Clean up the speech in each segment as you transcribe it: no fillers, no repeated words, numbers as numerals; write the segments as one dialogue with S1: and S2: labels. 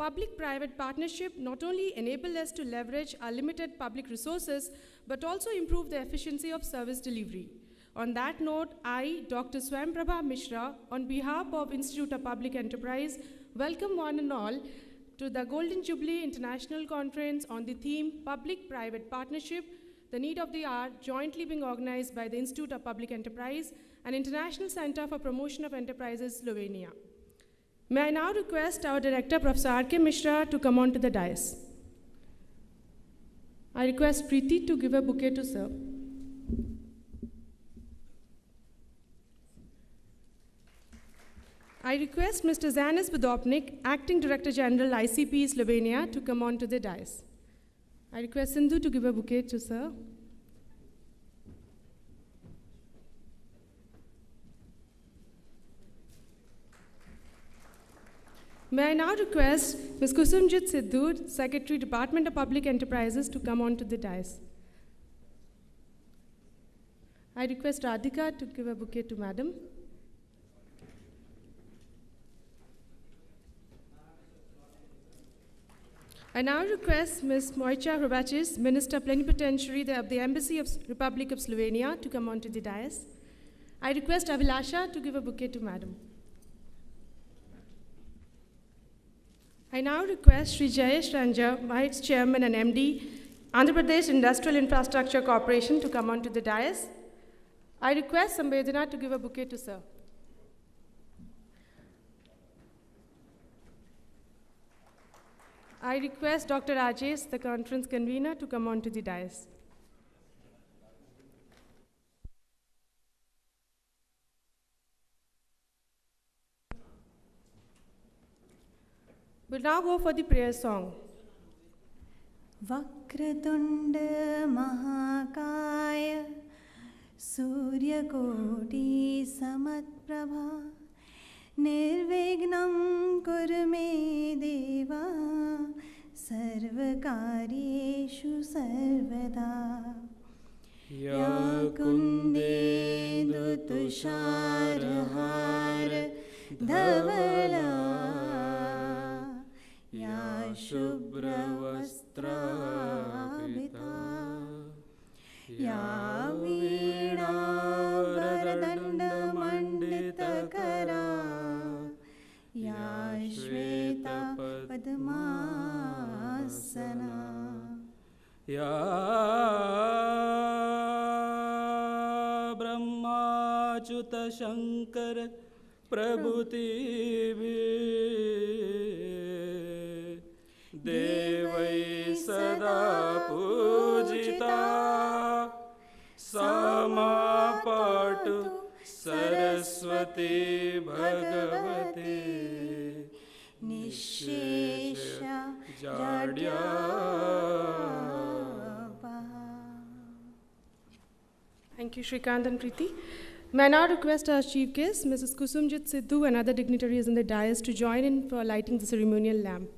S1: public-private partnership not only enabled us to leverage our limited public resources, but also improve the efficiency of service delivery. On that note, I, Dr. Swayamprabha Mishra, on behalf of Institute of Public Enterprise, welcome one and all to the Golden Jubilee International Conference on the theme Public-Private Partnership, the Need of the Hour, jointly being organized by the Institute of Public Enterprise and International Center for Promotion of Enterprises, Slovenia. May I now request our Director, Professor R.K. Mishra, to come on to the dais. I request Preeti to give a bouquet to sir. I request Mr. Zanis Budopnik, Acting Director General, ICP Slovenia, to come on to the dais. I request Sindhu to give a bouquet to sir. May I now request Ms. Kusumjit Sidhu, Secretary, Department of Public Enterprises, to come on to the dais. I request Radhika to give a bouquet to Madam. I now request Ms. Mojca Hrvacic, Minister Plenipotentiary of the Embassy of Republic of Slovenia, to come on to the dais. I request Avilasha to give a bouquet to Madam. I now request Sri Jayesh Ranja, Vice Chairman and MD, Andhra Pradesh Industrial Infrastructure Corporation, to come on to the dais. I request Sambedana to give a bouquet to sir. I request Dr. Rajesh, the conference convener, to come on to the dais. We'll now go for the prayer song.
S2: Vakratunda Mahakaya Suryakoti Samatprabha Nirvignam Kurme Deva Sarvakaryeshu Sarvada Ya Kundendu Tusharahara Dhavala Ya Shubhravastra Ya Veena Varadanda Manditakara Ya Shveta Padmasana
S3: Ya Brahmachuta Shankara Prabhuti Devai Sada Pujita Samapatu Saraswati Bhagavati
S2: Nishesha
S3: Jadyapa.
S1: Thank you, Shrikant and Preeti. May I now request our chief guest, Mrs. Kusumjit Sidhu, and other dignitaries in the dais to join in for lighting the ceremonial lamp.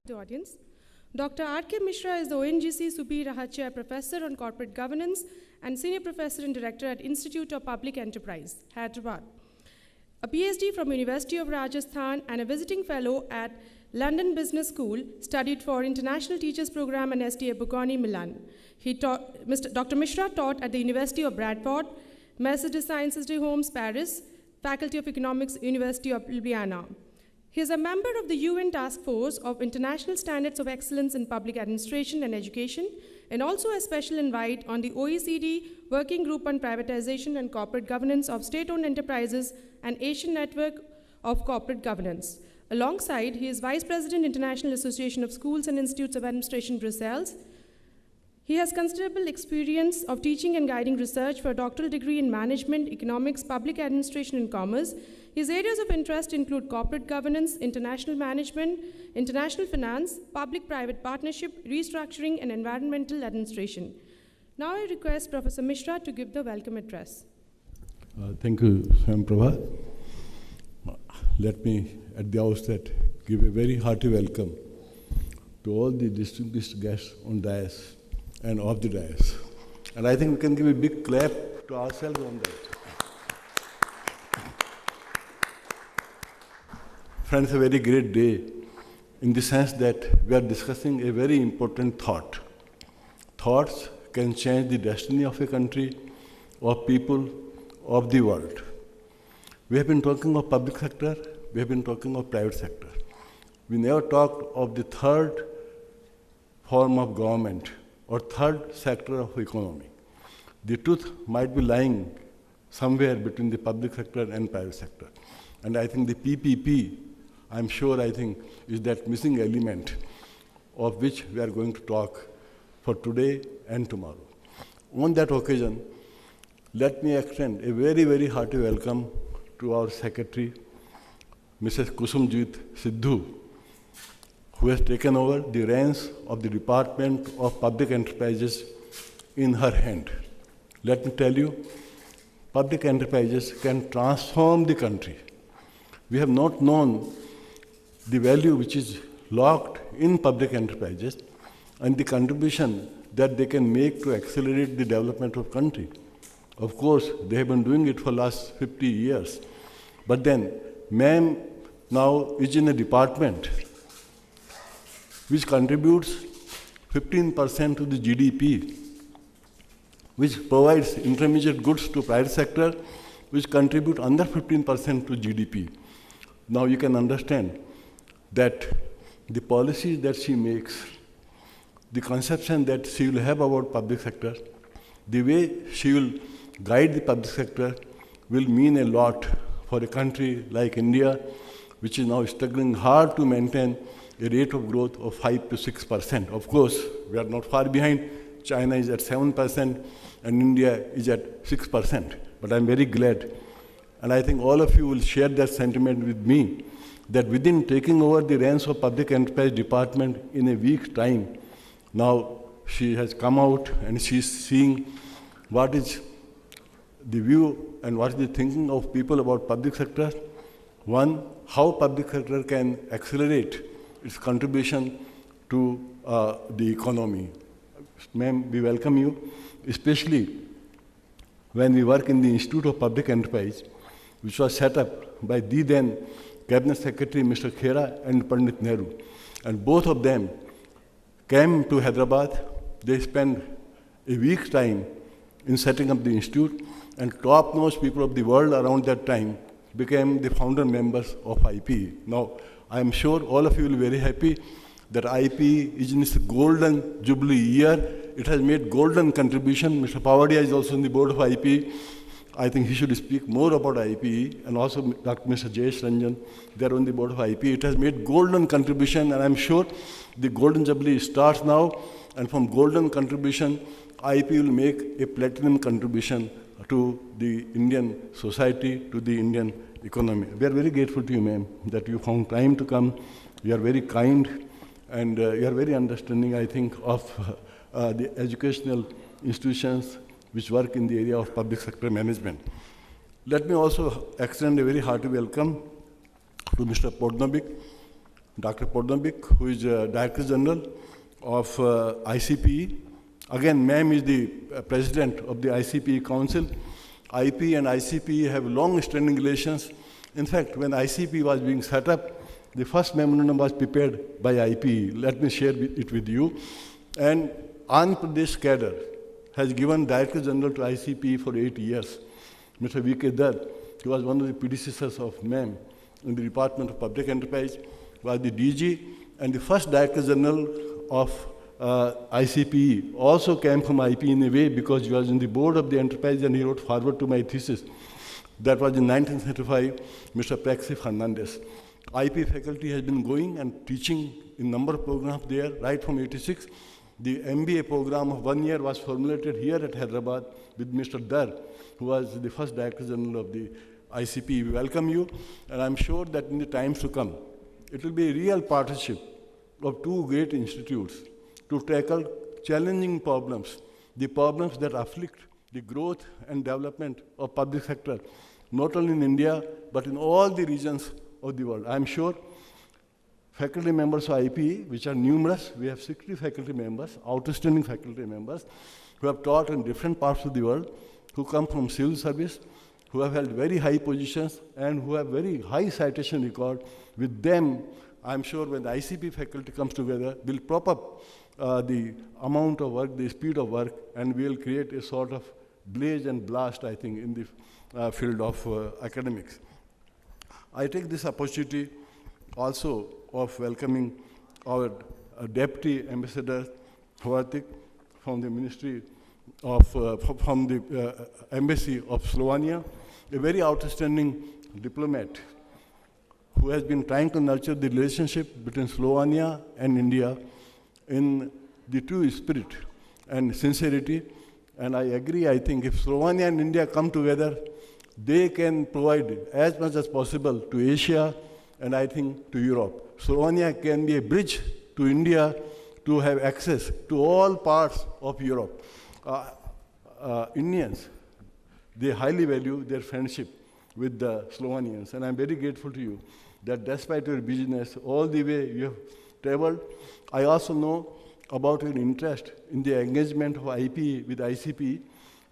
S1: The audience. Dr. R.K. Mishra is the ONGC Supi Rahachya Professor on Corporate Governance and Senior Professor and Director at Institute of Public Enterprise, Hyderabad. A PhD from University of Rajasthan and a visiting fellow at London Business School, studied for International Teachers Program and STA Bocconi, Milan. Dr. Mishra taught at the University of Bradford, Mercedes Sciences de Homes, Paris, Faculty of Economics, University of Ljubljana. He is a member of the UN Task Force of International Standards of Excellence in Public Administration and Education, and also a special invite on the OECD Working Group on Privatization and Corporate Governance of State-Owned Enterprises and Asian Network of Corporate Governance. Alongside, he is Vice President, International Association of Schools and Institutes of Administration, Brussels. He has considerable experience of teaching and guiding research for a doctoral degree in Management, Economics, Public Administration, and Commerce. His areas of interest include corporate governance, international management, international finance, public-private partnership, restructuring, and environmental administration. Now I request Professor Mishra to give the welcome address.
S4: Thank you, Swam Prabha. Let me, at the outset, give a very hearty welcome to all the distinguished guests on dais and off the dais. And I think we can give a big clap to ourselves on that. Friends, a very great day in the sense that we are discussing a very important thought. Thoughts can change the destiny of a country, of people, of the world. We have been talking of public sector, we have been talking of private sector. We never talked of the third form of government or third sector of economy. The truth might be lying somewhere between the public sector and private sector. And I think the PPP, I'm sure, is that missing element of which we are going to talk for today and tomorrow. On that occasion, let me extend a very, very hearty welcome to our Secretary, Mrs. Kusumjit Sidhu, who has taken over the reins of the Department of Public Enterprises in her hand. Let me tell you, public enterprises can transform the country. We have not known the value which is locked in public enterprises and the contribution that they can make to accelerate the development of country. Of course, they have been doing it for the last 50 years. But then, ma'am now is in a department which contributes 15% to the GDP, which provides intermediate goods to private sector, which contribute under 15% to GDP. Now you can understand that the policies that she makes, the conception that she will have about public sector, the way she will guide the public sector will mean a lot for a country like India, which is now struggling hard to maintain a rate of growth of 5 to 6%. Of course, we are not far behind. China is at 7% and India is at 6%. But I'm very glad, and I think all of you will share that sentiment with me, that within taking over the reins of Public Enterprise Department in a week's time, now she has come out and she's seeing what is the view and what is the thinking of people about public sector. One, how public sector can accelerate its contribution to the economy. Ma'am, we welcome you, especially when we work in the Institute of Public Enterprise, which was set up by the then Cabinet Secretary Mr. Khera and Pandit Nehru. And both of them came to Hyderabad. They spent a week's time in setting up the institute, and top-notch people of the world around that time became the founder members of IPE. Now, I am sure all of you will be very happy that IPE is in its golden jubilee year. It has made golden contribution. Mr. Pavadia is also on the board of IPE. I think he should speak more about IPE, and also Dr. Mr. Jayesh Ranjan, they are on the board of IPE. It has made golden contribution, and I'm sure the golden jubilee starts now, and from golden contribution, IPE will make a platinum contribution to the Indian society, to the Indian economy. We are very grateful to you, ma'am, that you found time to come. You are very kind, and you are very understanding, I think, of the educational institutions which work in the area of public sector management. Let me also extend a very hearty welcome to Mr. Podnabik, Dr. Podnabik, who is Director General of ICPE. Again, ma'am is the President of the ICPE Council. IP and ICPE have long-standing relations. In fact, when ICPE was being set up, the first memorandum was prepared by IPE. Let me share it with you. And Andhra Pradesh cadre has given Director General to ICPE for 8 years. Mr. V.K. Dar, he was one of the predecessors of ma'am in the Department of Public Enterprise, was the DG, and the first Director General of ICPE also came from IP in a way because he was in the board of the enterprise and he wrote forward to my thesis. That was in 1935, Mr. Praxi Fernandez. IP faculty has been going and teaching in number of programs there right from 86. The MBA program of 1 year was formulated here at Hyderabad with Mr. Dar, who was the first Director General of the ICP. We welcome you, and I'm sure that in the times to come, it will be a real partnership of two great institutes to tackle challenging problems, the problems that afflict the growth and development of public sector, not only in India, but in all the regions of the world. I'm sure faculty members of IPE, which are numerous, we have 60 faculty members, outstanding faculty members, who have taught in different parts of the world, who come from civil service, who have held very high positions, and who have very high citation record. With them, I'm sure when the ICP faculty comes together, we'll prop up the amount of work, the speed of work, and we'll create a sort of blaze and blast, I think, in the field of academics. I take this opportunity also of welcoming our Deputy Ambassador Hvatic from the Ministry of, from the Embassy of Slovenia, a very outstanding diplomat who has been trying to nurture the relationship between Slovenia and India in the true spirit and sincerity. And I agree, I think if Slovenia and India come together, they can provide as much as possible to Asia and I think to Europe. Slovenia can be a bridge to India to have access to all parts of Europe. Indians, they highly value their friendship with the Slovenians, and I'm very grateful to you that despite your busyness, all the way you have traveled. I also know about your interest in the engagement of IP with ICP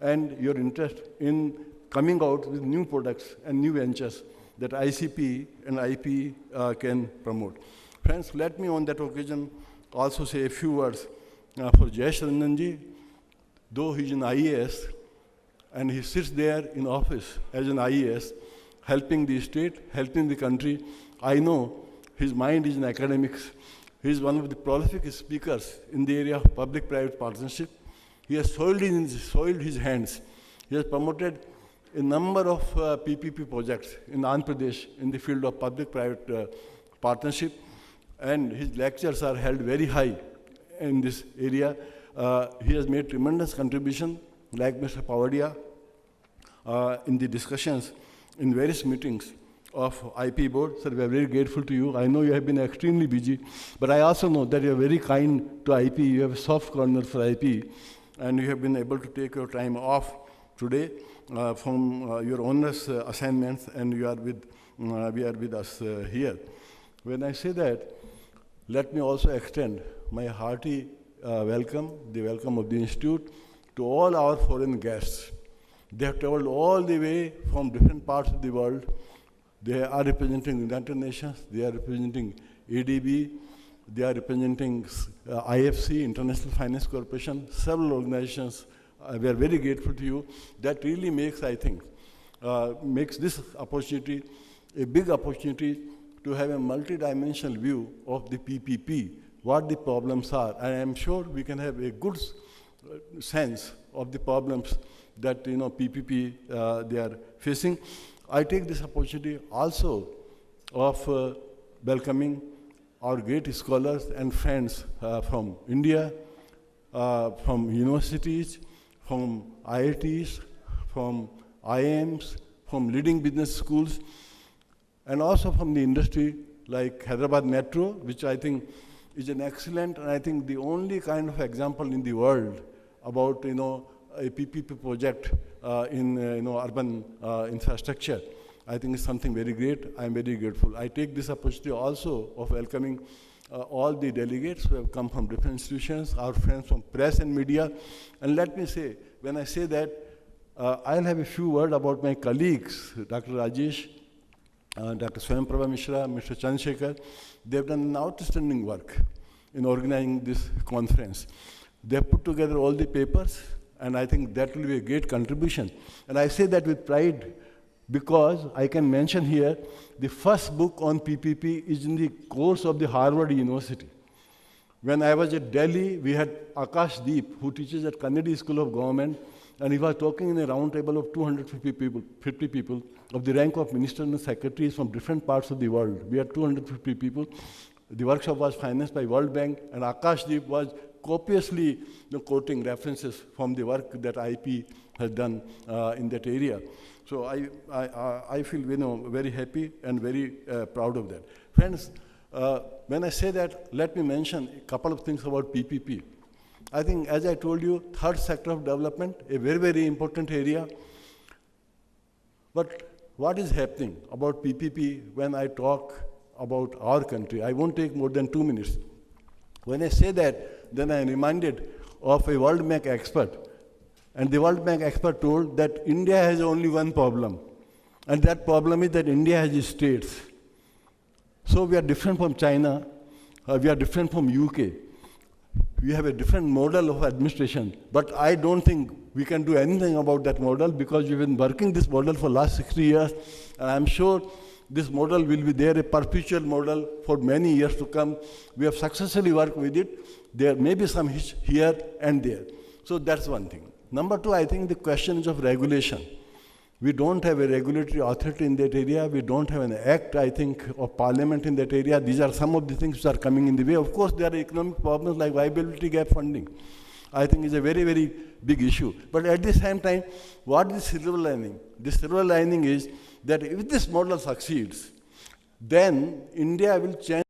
S4: and your interest in coming out with new products and new ventures that ICP and IP can promote. Friends, let me on that occasion also say a few words for Jayesh Ranjanji. Though he's an IAS, and he sits there in office as an IAS, helping the state, helping the country, I know his mind is in academics. He is one of the prolific speakers in the area of public-private partnership. He has soiled his hands. He has promoted a number of PPP projects in Andhra Pradesh in the field of public-private partnership, and his lectures are held very high in this area. He has made tremendous contribution, like Mr. Pavadia, in the discussions in various meetings of IP board. Sir, we are very grateful to you. I know you have been extremely busy, but I also know that you are very kind to IP. You have a soft corner for IP, and you have been able to take your time off today from your onerous assignments, and you are with, we are with us here. When I say that, let me also extend my hearty welcome, the welcome of the Institute, to all our foreign guests. They have traveled all the way from different parts of the world. They are representing United Nations, they are representing ADB, they are representing IFC, International Finance Corporation, several organizations. We are very grateful to you. That really makes, I think, makes this opportunity a big opportunity to have a multidimensional view of the PPP, what the problems are. And I'm sure we can have a good sense of the problems that PPP they are facing. I take this opportunity also of welcoming our great scholars and friends from India, from universities, from IITs, from IIMs, from leading business schools, and also from the industry like Hyderabad Metro, which I think is an excellent, and I think the only kind of example in the world about a PPP project in urban infrastructure. I think it's something very great. I'm very grateful. I take this opportunity also of welcoming all the delegates who have come from different institutions, our friends from press and media. And let me say, when I say that, I'll have a few words about my colleagues, Dr. Rajesh, Dr. Swayam Prabha Mishra, Mr. Chandrasekhar. They've done an outstanding work in organizing this conference. They've put together all the papers, and I think that will be a great contribution. And I say that with pride because I can mention here, the first book on PPP is in the course of the Harvard University. When I was at Delhi, we had Akash Deep, who teaches at Kannadi School of Government, and he was talking in a round table of 250 people, 50 people of the rank of ministers and secretaries from different parts of the world. We had 250 people. The workshop was financed by World Bank, and Akash Deep was copiously quoting references from the work that IP has done in that area. So I feel very happy and very proud of that. Friends, when I say that, let me mention a couple of things about PPP. I think, as I told you, third sector of development, a very, very important area. But what is happening about PPP when I talk about our country? I won't take more than 2 minutes. When I say that, then I am reminded of a World Bank expert. And the World Bank expert told that India has only one problem. And that problem is that India has states. So we are different from China. We are different from UK. We have a different model of administration. But I don't think we can do anything about that model because we've been working this model for the last 60 years. And I'm sure this model will be there, a perpetual model for many years to come. We have successfully worked with it. There may be some hitch here and there. So that's one thing. Number two, I think the question is of regulation. We don't have a regulatory authority in that area. We don't have an act, I think, of parliament in that area. These are some of the things which are coming in the way. Of course, there are economic problems like viability gap funding. I think is a very, very big issue. But at the same time, what is the silver lining? The silver lining is that if this model succeeds, then India will change